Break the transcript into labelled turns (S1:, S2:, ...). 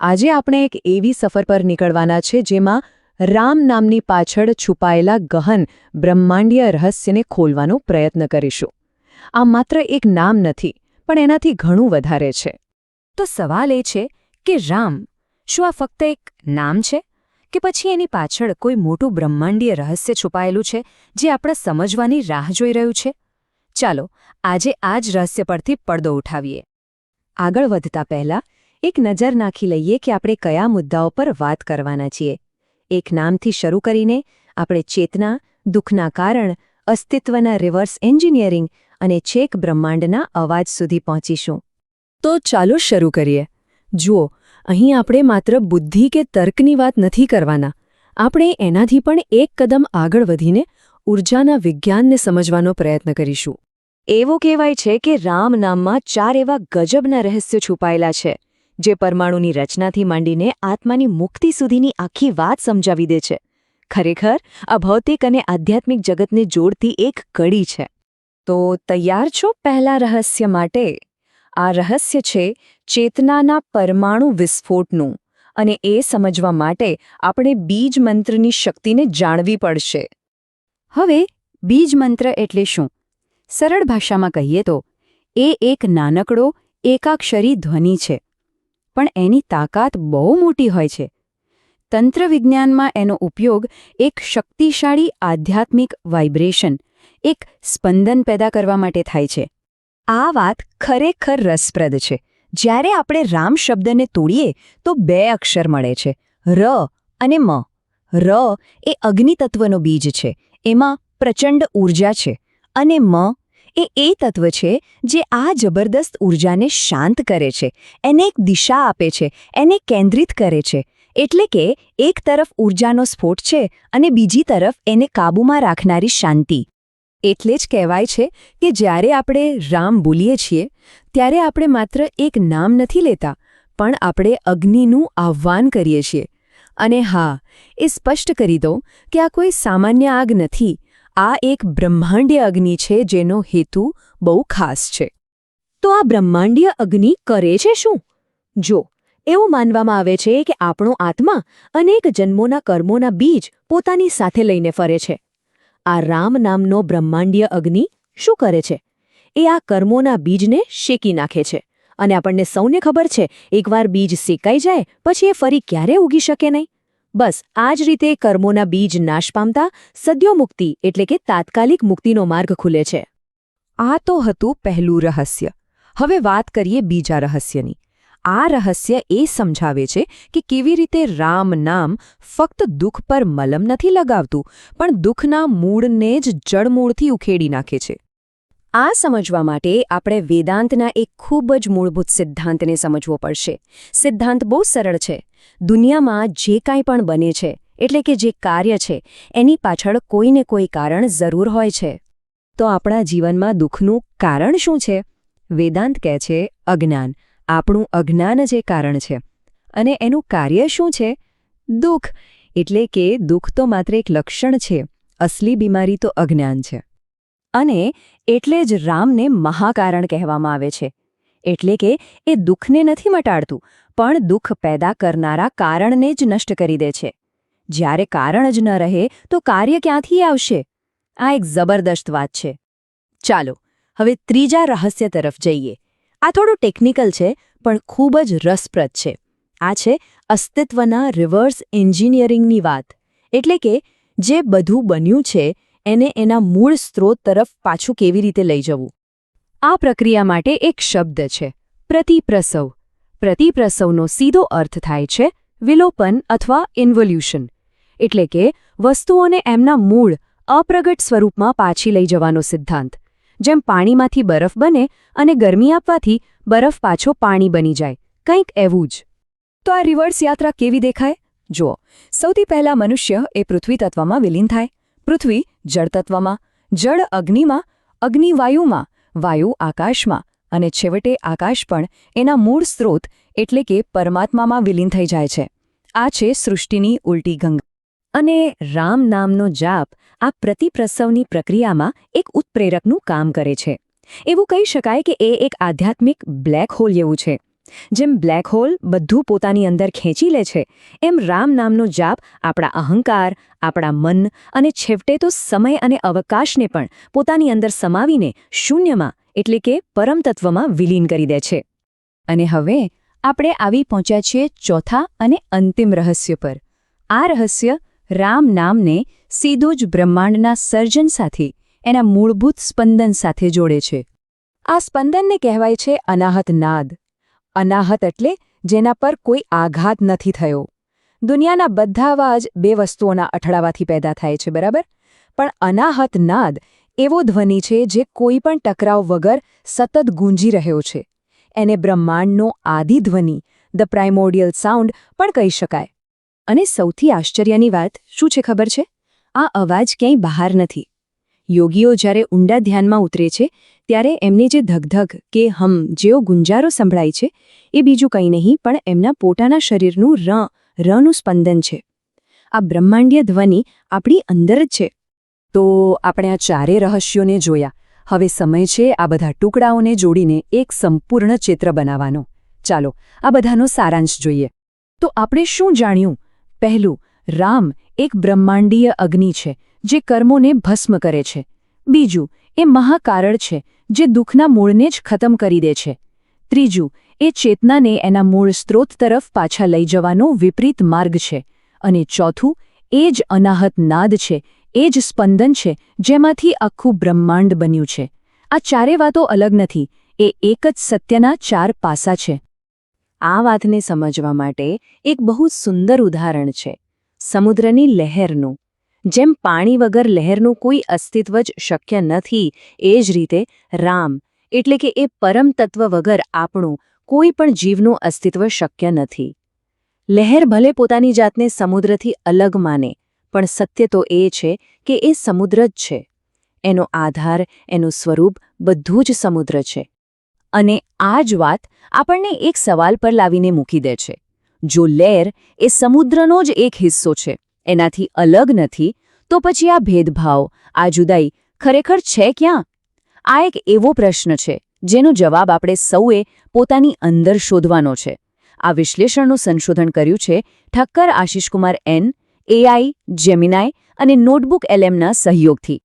S1: આજે આપણે એક એવી સફર પર નીકળવાના છે જેમાં રામ નામની પાછળ છુપાયેલા ગહન બ્રહ્માંડીય રહસ્યને ખોલવાનો પ્રયત્ન કરીશું. આ માત્ર એક નામ નથી, પણ એનાથી ઘણું વધારે છે.
S2: તો સવાલ એ છે કે રામ શું આ ફક્ત એક નામ છે કે પછી એની પાછળ કોઈ મોટું બ્રહ્માંડીય રહસ્ય છુપાયેલું છે જે આપણે સમજવાની રાહ જોઈ રહ્યું છે? ચાલો આજે આ જ રહસ્ય પરથી પડદો ઉઠાવીએ.
S1: આગળ વધતા પહેલા એક નજર નાખી લઈએ કે આપણે કયા મુદ્દાઓ પર વાત કરવાના છીએ. એક નામથી શરૂ કરીને આપણે ચેતના, દુઃખના કારણ, અસ્તિત્વના રિવર્સ એન્જિનિયરિંગ અને છેક બ્રહ્માંડના અવાજ સુધી પહોંચીશું.
S2: તો ચાલો શરૂ કરીએ. જુઓ, અહીં આપણે માત્ર બુદ્ધિ કે તર્કની વાત નથી કરવાના. આપણે એનાથી પણ એક કદમ આગળ વધીને ઊર્જાના વિજ્ઞાનને સમજવાનો પ્રયત્ન કરીશું.
S1: એવું કહેવાય છે કે રામ નામમાં 4 એવા ગજબના રહસ્યો છુપાયેલા છે જે પરમાણુની રચનાથી માંડીને આત્માની મુક્તિ સુધીની આખી વાત સમજાવી દે છે. ખરેખર આ ભૌતિક અને આધ્યાત્મિક જગતને જોડતી એક કડી છે.
S2: તો તૈયાર છો પહેલા રહસ્ય માટે? આ રહસ્ય છે ચેતનાના પરમાણુ વિસ્ફોટનું, અને એ સમજવા માટે આપણે બીજ મંત્રની શક્તિને જાણવી પડશે. હવે બીજ મંત્ર એટલે શું? સરળ ભાષામાં કહીએ તો એ એક નાનકડો એકાક્ષરી ધ્વનિ છે, પણ એની તાકાત બહુ મોટી હોય છે. તંત્રવિજ્ઞાનમાં એનો ઉપયોગ એક શક્તિશાળી આધ્યાત્મિક વાઇબ્રેશન, એક સ્પંદન પેદા કરવા માટે થાય છે. આ વાત ખરેખર રસપ્રદ છે. જ્યારે આપણે રામ શબ્દને તોડીએ તો 2 અક્ષર મળે છે, ર અને મ. ર એ અગ્નિતત્વનો બીજ છે, એમાં પ્રચંડ ઊર્જા છે, અને મ એ તત્વ છે જે આ જબરદસ્ત ઊર્જાને શાંત કરે છે, એને એક દિશા આપે છે, એને કેન્દ્રિત કરે છે. એટલે કે એક તરફ ઊર્જાનો સ્ફોટ છે અને બીજી તરફ એને કાબૂમાં રાખનારી શાંતિ. એટલે જ કહેવાય છે કે જ્યારે આપણે રામ બોલીએ છીએ ત્યારે આપણે માત્ર એક નામ નથી લેતા, પણ આપણે અગ્નિનું આહ્વાન કરીએ છીએ. અને હા, એ સ્પષ્ટ કરી દઉં કે આ કોઈ સામાન્ય આગ નથી. આ એક બ્રહ્માંડીય અગ્નિ છે જેનો હેતુ બહુ ખાસ છે.
S1: તો આ બ્રહ્માંડીય અગ્નિ કરે છે શું? જો, એવું માનવામાં આવે છે કે આપણો આત્મા અનેક જન્મોના કર્મોના બીજ પોતાની સાથે લઈને ફરે છે. આ રામ નામનો બ્રહ્માંડીય અગ્નિ શું કરે છે? એ આ કર્મોના બીજને શેકી નાખે છે. અને આપણને સૌને ખબર છે, એકવાર બીજ શેકાઈ જાય પછી એ ફરી ક્યારે ઉગી શકે નહીં. બસ આ જ રીતે કર્મોના બીજ નાશ પામતા સદ્યો મુક્તિ એટલે કે તાત્કાલિક મુક્તિનો માર્ગ ખુલે છે.
S2: આ તો હતું પહેલું રહસ્ય. હવે વાત કરીએ બીજા રહસ્યની. આ રહસ્ય એ સમજાવે છે કે કેવી રીતે રામ નામ ફક્ત દુઃખ પર મલમ નથી લગાવતું, પણ દુઃખના મૂળને જ જડમૂળથી ઉખેડી નાખે છે. આ સમજવા માટે આપણે વેદાંતના એક ખૂબ જ મૂળભૂત સિદ્ધાંતને સમજવો પડશે. સિદ્ધાંત બહુ સરળ છે. દુનિયામાં જે કાંઈ પણ બને છે, એટલે કે જે કાર્ય છે, એની પાછળ કોઈને કોઈ કારણ જરૂર હોય છે. તો આપણા જીવનમાં દુઃખનું કારણ શું છે? વેદાંત કહે છે અજ્ઞાન. આપણું અજ્ઞાન જ એ કારણ છે. અને એનું કાર્ય શું છે? દુઃખ. એટલે કે દુઃખ તો માત્ર એક લક્ષણ છે, અસલી બીમારી તો અજ્ઞાન છે. અને એટલે જ રામને મહાકારણ કહેવામાં આવે છે. એટલે કે એ દુઃખને નથી મટાડતું, પણ દુઃખ પેદા કરનારા કારણને જ નષ્ટ કરી દે છે. જ્યારે કારણ જ ન રહે તો કાર્ય ક્યાંથી આવશે? આ એક જબરદસ્ત વાત છે. ચાલો હવે ત્રીજા રહસ્ય તરફ જઈએ. આ થોડું ટેકનિકલ છે, પણ ખૂબ જ રસપ્રદ છે. આ છે અસ્તિત્વના રિવર્સ એન્જિનિયરિંગની વાત. એટલે કે જે બધું બન્યું છે એને એના મૂળ સ્ત્રોત તરફ પાછું કેવી રીતે લઈ જવું. આ પ્રક્રિયા માટે એક શબ્દ છે, પ્રતિપ્રસવ. પ્રતિપ્રસવનો સીધો અર્થ થાય છે વિલોપન અથવા ઇન્વોલ્યુશન. એટલે કે વસ્તુઓને એમના મૂળ અપ્રગટ સ્વરૂપમાં પાછી લઈ જવાનો સિદ્ધાંત. જેમ પાણીમાંથી બરફ બને અને ગરમી આપવાથી બરફ પાછો પાણી બની જાય, કંઈક એવું જ. તો આ રિવર્સ યાત્રા કેવી દેખાય? જુઓ, સૌથી પહેલા મનુષ્ય એ પૃથ્વી તત્વમાં વિલીન થાય, પૃથ્વી જળ તત્વમાં, જળ અગ્નિમાં, અગ્નિ વાયુમાં, વાયુ આકાશમાં, અને છેવટે આકાશ પણ એના મૂળ સ્ત્રોત એટલે કે પરમાત્મામાં વિલીન થઈ જાય છે. આ છે સૃષ્ટિની ઉલટી ગંગા. અને રામ નામનો જાપ આ પ્રતિપ્રસવની પ્રક્રિયામાં એક ઉત્પ્રેરકનું કામ કરે છે. એવું કહી શકાય કે એ એક આધ્યાત્મિક બ્લેક હોલ જેવું છે.
S1: જેમ બ્લેક હોલ બધું પોતાની અંદર ખેંચી લે છે, એમ રામ નામનો જાપ આપણા અહંકાર, આપણા મન અને છેવટે તો સમય અને અવકાશને પણ પોતાની અંદર સમાવીને શૂન્યમાં એટલે કે પરમતત્વમાં વિલીન કરી દે છે.
S2: અને હવે આપણે આવી પહોંચ્યા છીએ ચોથા અને અંતિમ રહસ્ય પર. આ રહસ્ય રામ નામને સીધું જ બ્રહ્માંડના સર્જન સાથે, એના મૂળભૂત સ્પંદન સાથે જોડે છે.
S1: આ સ્પંદનને કહેવાય છે અનાહત નાદ. અનાહત એટલે જેના પર કોઈ આઘાત નથી થયો. દુનિયાના બધા અવાજ બે વસ્તુઓના અથડાવાથી પેદા થાય છે, બરાબર? પણ અનાહત નાદ એવો ધ્વનિ છે જે કોઈ પણ ટકરાવ વગર સતત ગૂંજી રહ્યો છે. એને બ્રહ્માંડનો આદિ ધ્વનિ, ધ પ્રાઇમોર્ડિયલ સાઉન્ડ પણ કહી શકાય. અને સૌથી આશ્ચર્યની વાત શું છે ખબર છે? આ અવાજ ક્યાંય બહાર નથી. યોગીઓ જ્યારે ઊંડા ધ્યાનમાં ઉતરે છે ત્યારે એમને જે ધગધગ કે હમ જેવો ગુંજારો સંભળાય છે એ બીજું કંઈ નહીં પણ એમના પોતાના શરીરનું રનું સ્પંદન છે. આ બ્રહ્માંડીય ધ્વનિ આપણી અંદર જ છે.
S2: તો આપણે આ ચારે રહસ્યોને જોયા. હવે સમય છે આ બધા ટુકડાઓને જોડીને એક સંપૂર્ણ ચિત્ર બનાવવાનો. ચાલો આ બધાનો સારાંશ જોઈએ. તો આપણે શું જાણ્યું? પહેલું, રામ એક બ્રહ્માંડીય અગ્નિ છે જે કર્મોને ભસ્મ કરે છે. બીજું, એ મહાકારણ છે જે દુઃખના મૂળને જ ખતમ કરી દે છે. ત્રીજું, એ ચેતનાને એના મૂળ સ્ત્રોત તરફ પાછા લઈ જવાનો વિપરીત માર્ગ છે. અને ચોથું, એ જ અનાહત નાદ છે, એ જ સ્પંદન છે જેમાંથી આખું બ્રહ્માંડ બન્યું છે. આ ચારે વાતો અલગ નથી, એ એક જ સત્યના ચાર પાસા છે. આ વાતને સમજવા માટે એક બહુ સુંદર ઉદાહરણ છે, સમુદ્રની લહેરનું. જેમ પાણી વગર લહેરનું કોઈ અસ્તિત્વ જ શક્ય નથી, એ જ રીતે રામ એટલે કે એ પરમ તત્વ વગર આપણું કોઈ પણ જીવનું અસ્તિત્વ શક્ય નથી. લહેર ભલે પોતાની જાતને સમુદ્રથી અલગ માને, પણ સત્ય તો એ છે કે એ સમુદ્ર જ છે. એનો આધાર, એનું સ્વરૂપ બધું જ સમુદ્ર છે. અને આ જ વાત આપણને એક સવાલ પર લાવીને મૂકી દે છે. જો લહેર એ સમુદ્રનો જ એક હિસ્સો છે, એનાથી અલગ નથી, તો પછી આ ભેદભાવ, આ જુદાઈ ખરેખર છે ક્યાં? આ એક એવો પ્રશ્ન છે જેનો જવાબ આપણે સૌએ પોતાની અંદર શોધવાનો છે. આ વિશ્લેષણનું સંશોધન કર્યું છે Thakkar Ashishkumar N, AI, Gemini અને નોટબુક LMના સહયોગથી.